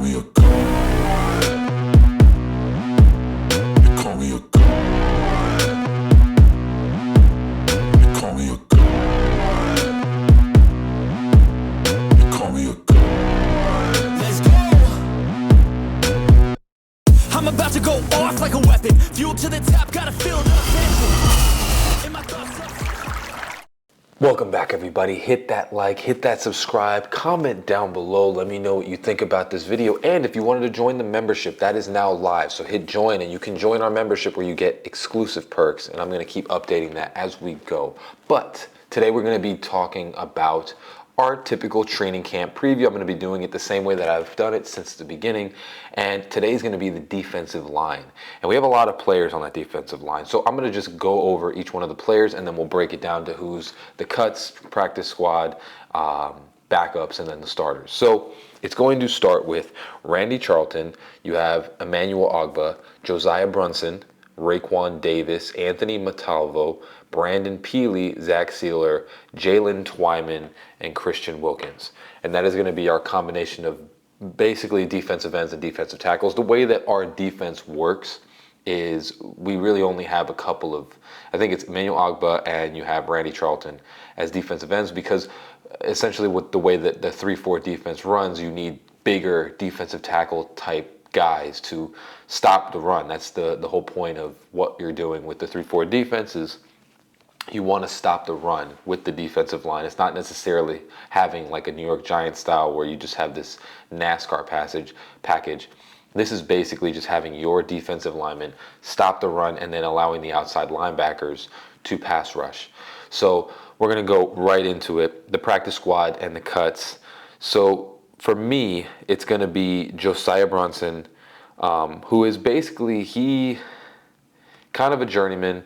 me a god. They call me a god. They call me a god. They call me a god. Let's go! I'm about to go off like a weapon. Fuel to the top, gotta feel the tension. In my thoughts. Welcome back, everybody. Hit that like, hit that subscribe, comment down below. Let me know what you think about this video. And if you wanted to join the membership, that is now live. So hit join and you can join our membership where you get exclusive perks. And I'm going to keep updating that as we go. But today we're going to be talking about our typical training camp preview. I'm going to be doing it the same way that I've done it since the beginning. And today's going to be the defensive line. And we have a lot of players on that defensive line. So I'm going to just go over each one of the players and then we'll break it down to who's the cuts, practice squad, backups, and then the starters. So it's going to start with Randy Charlton. You have Emmanuel Ogbah, Josiah Brunson, Raekwon Davis, Anthony Montalvo, Brandon Peely, Zach Sealer, Jalen Twyman, and Christian Wilkins. And that is going to be our combination of basically defensive ends and defensive tackles. The way that our defense works is we really only have a couple of, I think it's Emmanuel Ogbah and you have Randy Charlton as defensive ends, because essentially with the way that the 3-4 defense runs, you need bigger defensive tackle type guys to stop the run. That's the whole point of what you're doing with the 3-4 defense is you want to stop the run with the defensive line. It's not necessarily having like a New York Giants style where you just have this NASCAR package. This is basically just having your defensive linemen stop the run and then allowing the outside linebackers to pass rush. So we're going to go right into it, the practice squad and the cuts. So for me, it's going to be Josiah Brunson, who is basically, he kind of a journeyman.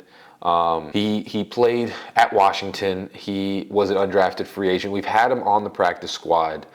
He played at Washington. He was an undrafted free agent. We've had him on the practice squad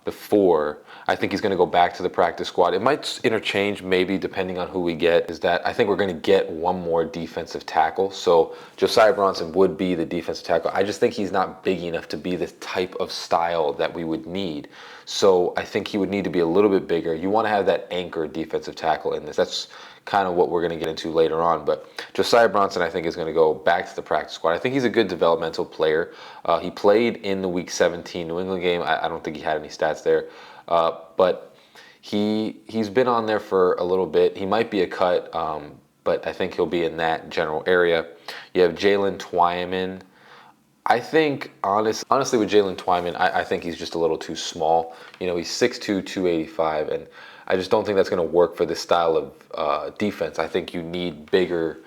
before. I think he's going to go back to the practice squad. It might interchange maybe depending on who we get. Is that I think we're going to get one more defensive tackle. So Josiah Brunson would be the defensive tackle. I just think he's not big enough to be the type of style that we would need. So I think he would need to be a little bit bigger. You want to have that anchor defensive tackle in this. That's kind of what we're going to get into later on. But Josiah Brunson, I think, is going to go back to the practice squad. I think he's a good developmental player. He played in the Week 17 New England game. I don't think he had any stats there. But he's been on there for a little bit. He might be a cut, but I think he'll be in that general area. You have Jalen Twyman. I think, honestly, with Jalen Twyman, I think he's just a little too small. You know, he's 6'2", 285, and I just don't think that's going to work for this style of defense. I think you need bigger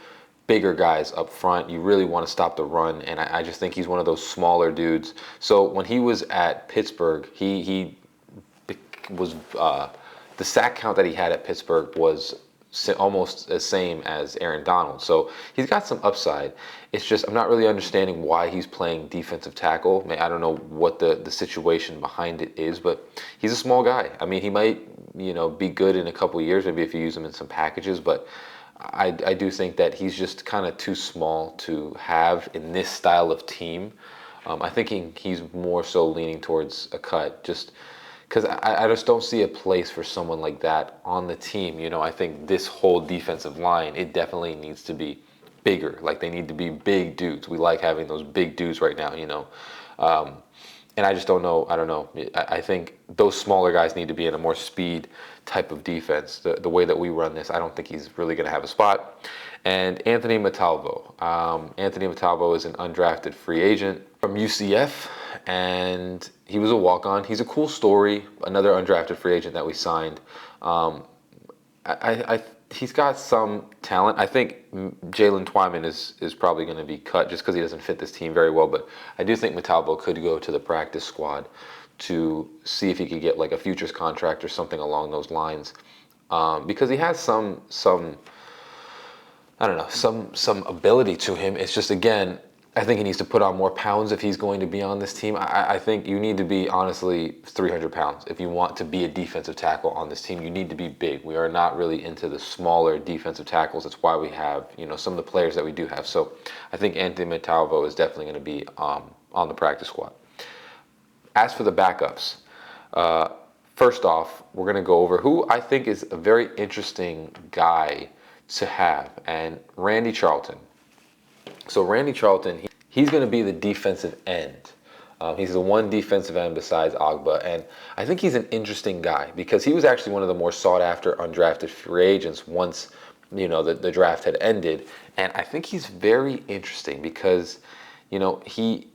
guys up front. You really want to stop the run, and I just think he's one of those smaller dudes. So when he was at Pittsburgh, he was the sack count that he had at Pittsburgh was almost the same as Aaron Donald. So he's got some upside. It's just I'm not really understanding why he's playing defensive tackle. I don't know what the situation behind it is, but he's a small guy. I mean, he might, you know, be good in a couple of years, maybe if you use him in some packages, but I do think that he's just kind of too small to have in this style of team. I think he's more so leaning towards a cut, just because I just don't see a place for someone like that on the team. You know, I think this whole defensive line, it definitely needs to be bigger. Like, they need to be big dudes. We like having those big dudes right now, you know. And I just don't know. I don't know. I think those smaller guys need to be in a more speed type of defense. The way that we run this, I don't think he's really going to have a spot. And Anthony Montalvo. Anthony Montalvo is an undrafted free agent from UCF, and he was a walk-on. He's a cool story. Another undrafted free agent that we signed. He's got some talent. I think Jalen Twyman is probably going to be cut just because he doesn't fit this team very well. But I do think Montalvo could go to the practice squad to see if he could get like a futures contract or something along those lines, because he has some I don't know, some ability to him. It's just, again, I think he needs to put on more pounds if he's going to be on this team. I think you need to be, honestly, 300 pounds. If you want to be a defensive tackle on this team, you need to be big. We are not really into the smaller defensive tackles. That's why we have, you know, some of the players that we do have. So I think Anthony Montalvo is definitely going to be on the practice squad. As for the backups, first off, we're going to go over who I think is a very interesting guy to have, and Randy Charlton. So Randy Charlton, he's going to be the defensive end. He's the one defensive end besides Ogbah, and I think he's an interesting guy because he was actually one of the more sought-after undrafted free agents once, you know, the draft had ended. And I think he's very interesting because, you know, he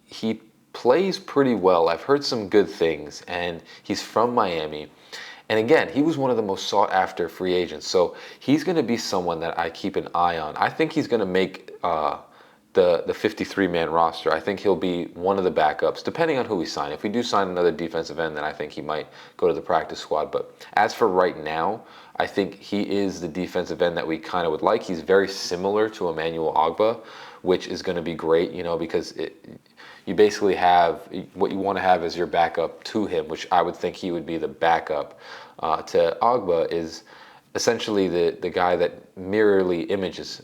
plays pretty well. I've heard some good things, and he's from Miami. And again, he was one of the most sought-after free agents, so he's going to be someone that I keep an eye on. I think he's going to make the 53-man roster. I think he'll be one of the backups, depending on who we sign. If we do sign another defensive end, then I think he might go to the practice squad. But as for right now, I think he is the defensive end that we kind of would like. He's very similar to Emmanuel Ogbah, which is going to be great, you know, because you basically have what you want to have as your backup to him, which I would think he would be the backup to Ogbah, is essentially the guy that mirrorly images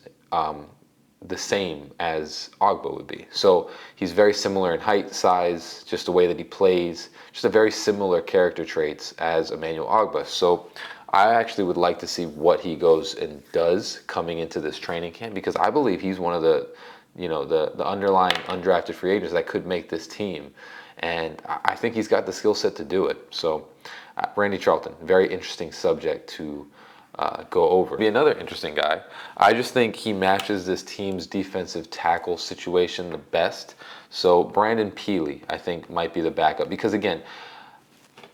the same as Ogbah would be. So he's very similar in height, size, just the way that he plays, just a very similar character traits as Emmanuel Ogbah. So I actually would like to see what he goes and does coming into this training camp, because I believe he's one of the, you know, the underlying undrafted free agents that could make this team. And I think he's got the skill set to do it. So Randy Charlton, very interesting subject to go over. Be another interesting guy. I just think he matches this team's defensive tackle situation the best. So Brandon Peely, I think, might be the backup, because again,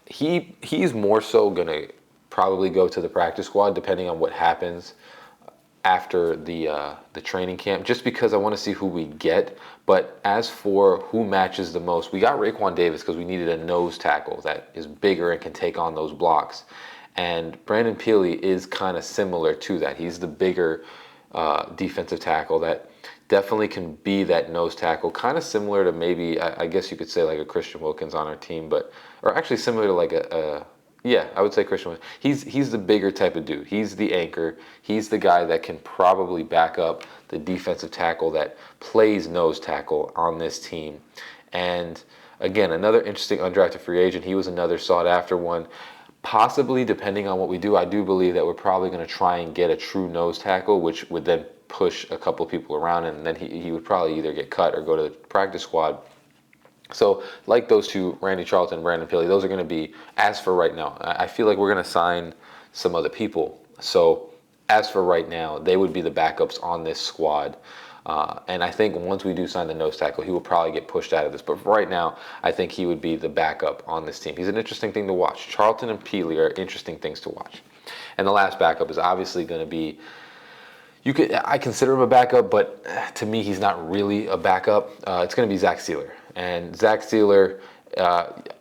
he's more so gonna probably go to the practice squad depending on what happens after the training camp, just because I want to see who we get. But as for who matches the most, we got Raekwon Davis because we needed a nose tackle that is bigger and can take on those blocks. And Brandon Peely is kind of similar to that. He's the bigger defensive tackle that definitely can be that nose tackle, kind of similar to maybe, I guess you could say like a Christian Wilkins on our team, but, or actually similar to like yeah, I would say Christian Wilkins. He's the bigger type of dude. He's the anchor. He's the guy that can probably back up the defensive tackle that plays nose tackle on this team. And again, another interesting undrafted free agent. He was another sought after one. Possibly, depending on what we do, I do believe that we're probably going to try and get a true nose tackle, which would then push a couple of people around, and then he would probably either get cut or go to the practice squad. So like those two, Randy Charlton, Brandon Peely, those are going to be, as for right now. I feel like we're going to sign some other people. So as for right now, they would be the backups on this squad. And I think once we do sign the nose tackle, he will probably get pushed out of this. But for right now, I think he would be the backup on this team. He's an interesting thing to watch. Charlton and Peely are interesting things to watch. And the last backup is obviously going to be, I consider him a backup, but to me, he's not really a backup. It's going to be Zach Sealer. And Zach Sealer,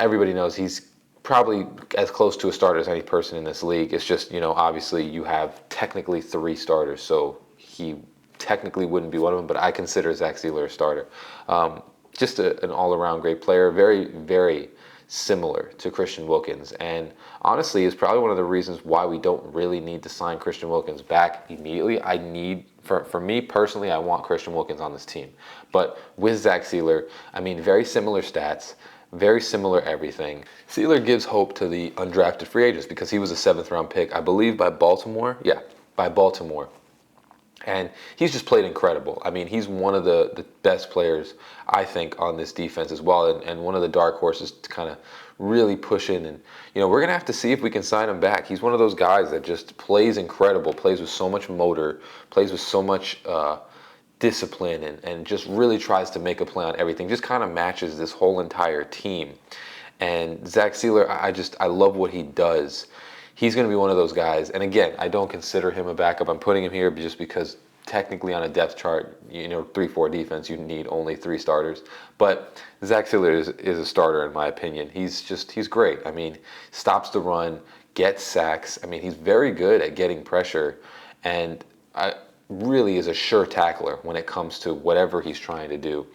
everybody knows he's probably as close to a starter as any person in this league. It's just, you know, obviously you have technically 3 starters, so he technically wouldn't be one of them, but I consider Zach Sealer a starter. Just an all-around great player, very, very similar to Christian Wilkins, and honestly is probably one of the reasons why we don't really need to sign Christian Wilkins back immediately. For me personally, I want Christian Wilkins on this team. But with Zach Sealer, I mean, very similar stats, very similar everything. Sealer gives hope to the undrafted free agents because he was a 7th round pick, I believe, by Baltimore. Yeah, by Baltimore. And he's just played incredible. I mean, he's one of the best players, I think, on this defense as well, and one of the dark horses to kind of really push in. And, you know, we're going to have to see if we can sign him back. He's one of those guys that just plays incredible, plays with so much motor, plays with so much discipline, and just really tries to make a play on everything, just kind of matches this whole entire team. And Zach Sealer, I love what he does. He's going to be one of those guys. And again, I don't consider him a backup. I'm putting him here just because technically on a depth chart, you know, 3-4 defense, you need only 3 starters. But Zach Sealer is a starter in my opinion. He's great. I mean, stops the run, gets sacks. I mean, he's very good at getting pressure, and really is a sure tackler when it comes to whatever he's trying to do.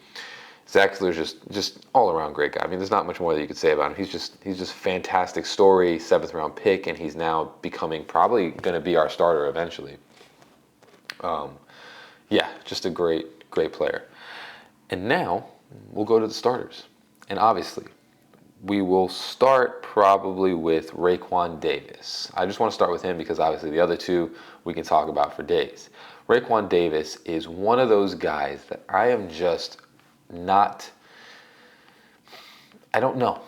Zach Sealer's just all around great guy. I mean, there's not much more that you could say about him. He's just fantastic story, 7th round pick, and he's now becoming probably going to be our starter eventually. Yeah, just a great player. And now we'll go to the starters. And obviously, we will start probably with Raekwon Davis. I just want to start with him because obviously the other two we can talk about for days. Raekwon Davis is one of those guys that I am just not, I don't know.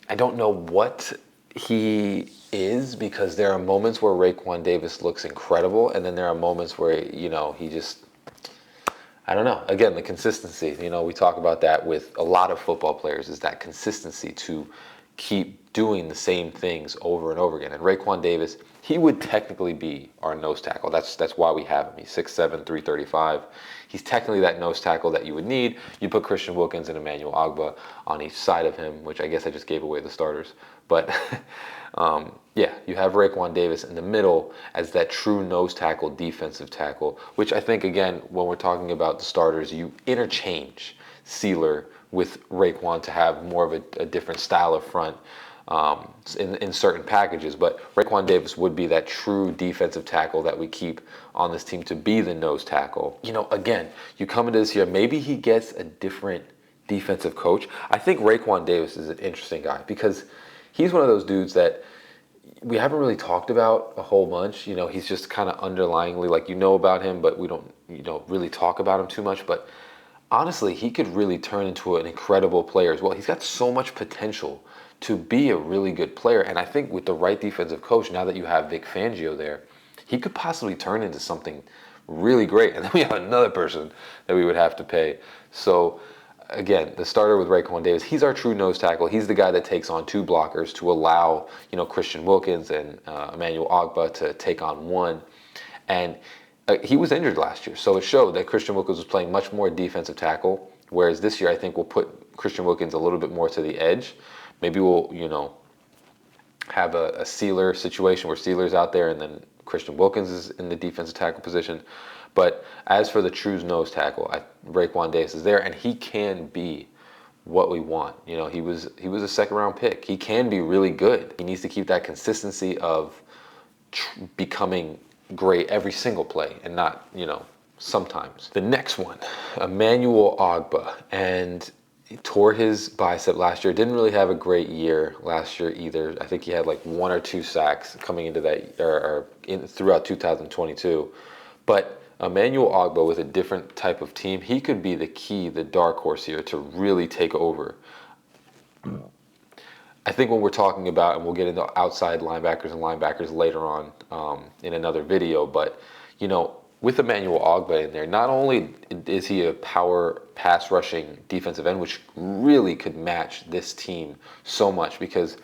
I don't know what he is, because there are moments where Raekwon Davis looks incredible, and then there are moments where, he just, I don't know. Again, the consistency, we talk about that with a lot of football players, is that consistency to keep doing the same things over and over again. And Raekwon Davis, he would technically be our nose tackle. That's why we have him. He's 6'7", 335. He's technically that nose tackle that you would need. You put Christian Wilkins and Emmanuel Ogbah on each side of him, which I guess I just gave away the starters. But yeah, you have Raekwon Davis in the middle as that true nose tackle, defensive tackle, which I think, again, when we're talking about the starters, you interchange Sealer with Raekwon to have more of a different style of front in certain packages. But Raekwon Davis would be that true defensive tackle that we keep on this team to be the nose tackle. Again, you come into this year, maybe he gets a different defensive coach. I think Raekwon Davis is an interesting guy because he's one of those dudes that we haven't really talked about a whole bunch. He's just kind of underlyingly, like, about him, but we don't, really talk about him too much. But honestly, he could really turn into an incredible player as well. He's got so much potential to be a really good player. And I think with the right defensive coach, now that you have Vic Fangio there, he could possibly turn into something really great. And then we have another person that we would have to pay. So again, the starter with Raekwon Davis, he's our true nose tackle. He's the guy that takes on two blockers to allow, Christian Wilkins and Emmanuel Ogbah to take on one. And he was injured last year, so it showed that Christian Wilkins was playing much more defensive tackle, whereas this year I think we'll put Christian Wilkins a little bit more to the edge. Maybe we'll, have a Sealer situation where Sealer's out there and then Christian Wilkins is in the defensive tackle position. But as for the true nose tackle, Raekwon Davis is there, and he can be what we want. He was a second-round pick. He can be really good. He needs to keep that consistency of becoming great every single play and not, sometimes. The next one, Emmanuel Ogbah, and he tore his bicep last year. Didn't really have a great year last year either. I think he had like 1 or 2 sacks coming into that, throughout 2022. But Emmanuel Ogbah, with a different type of team, he could be the key, the dark horse here to really take over. I think when we're talking about, and we'll get into outside linebackers later on in another video, but with Emmanuel Ogbah in there, not only is he a power pass rushing defensive end, which really could match this team so much, because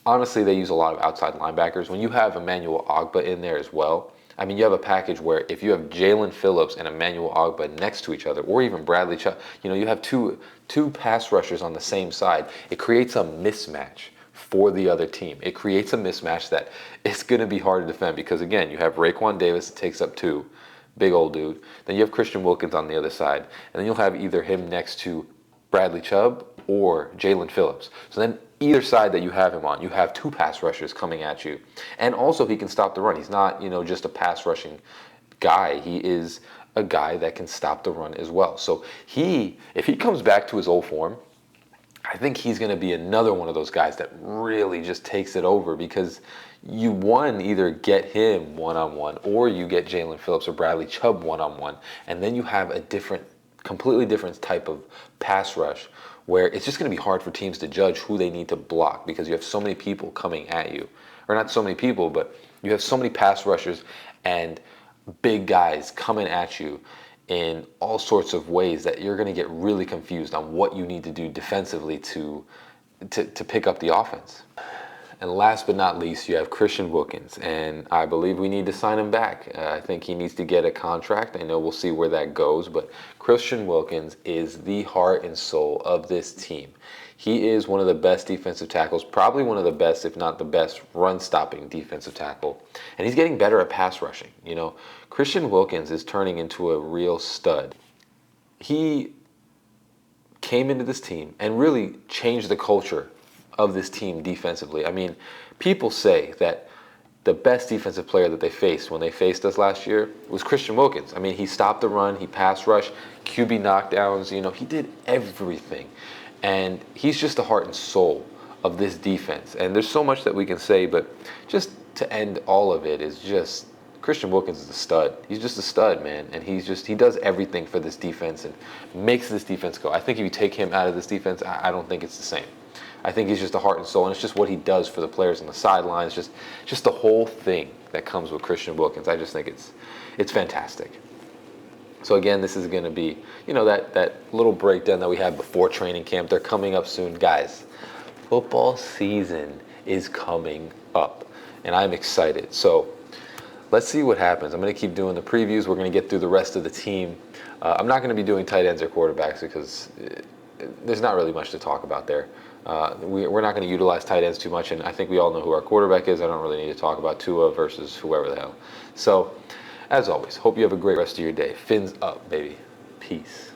honestly they use a lot of outside linebackers. When you have Emmanuel Ogbah in there as well, I mean, you have a package where if you have Jalen Phillips and Emmanuel Ogbah next to each other, or even Bradley Chubb, you have two pass rushers on the same side. It creates a mismatch for the other team. It creates a mismatch that it's going to be hard to defend because, again, you have Raekwon Davis that takes up 2, big old dude. Then you have Christian Wilkins on the other side, and then you'll have either him next to Bradley Chubb or Jalen Phillips. So then either side that you have him on, you have 2 pass rushers coming at you. And also he can stop the run. He's not, just a pass rushing guy. He is a guy that can stop the run as well. So if he comes back to his old form, I think he's going to be another one of those guys that really just takes it over, because you either get him one-on-one or you get Jalen Phillips or Bradley Chubb one-on-one, and then you have a completely different type of pass rush where it's just going to be hard for teams to judge who they need to block, because you have so many people coming at you. Or not so many people, but you have so many pass rushers and big guys coming at you in all sorts of ways that you're going to get really confused on what you need to do defensively to pick up the offense. And last but not least, you have Christian Wilkins, and I believe we need to sign him back. I think he needs to get a contract. I know we'll see where that goes, but Christian Wilkins is the heart and soul of this team. He is one of the best defensive tackles, probably one of the best, if not the best, run-stopping defensive tackle. And he's getting better at pass rushing. Christian Wilkins is turning into a real stud. He came into this team and really changed the culture of this team defensively. I mean, people say that the best defensive player that they faced when they faced us last year was Christian Wilkins. I mean, he stopped the run, he pass rushed, QB knockdowns, he did everything. And he's just the heart and soul of this defense. And there's so much that we can say, but just to end all of it is just Christian Wilkins is a stud. He's just a stud, man. And he does everything for this defense and makes this defense go. I think if you take him out of this defense, I don't think it's the same. I think he's just the heart and soul, and it's just what he does for the players on the sidelines, just the whole thing that comes with Christian Wilkins. I just think it's fantastic. So again, this is going to be, that little breakdown that we had before training camp. They're coming up soon. Guys, football season is coming up, and I'm excited. So let's see what happens. I'm going to keep doing the previews. We're going to get through the rest of the team. I'm not going to be doing tight ends or quarterbacks because there's not really much to talk about there. We're not going to utilize tight ends too much, and I think we all know who our quarterback is. I don't really need to talk about Tua versus whoever the hell. So, as always, hope you have a great rest of your day. Fins up, baby. Peace.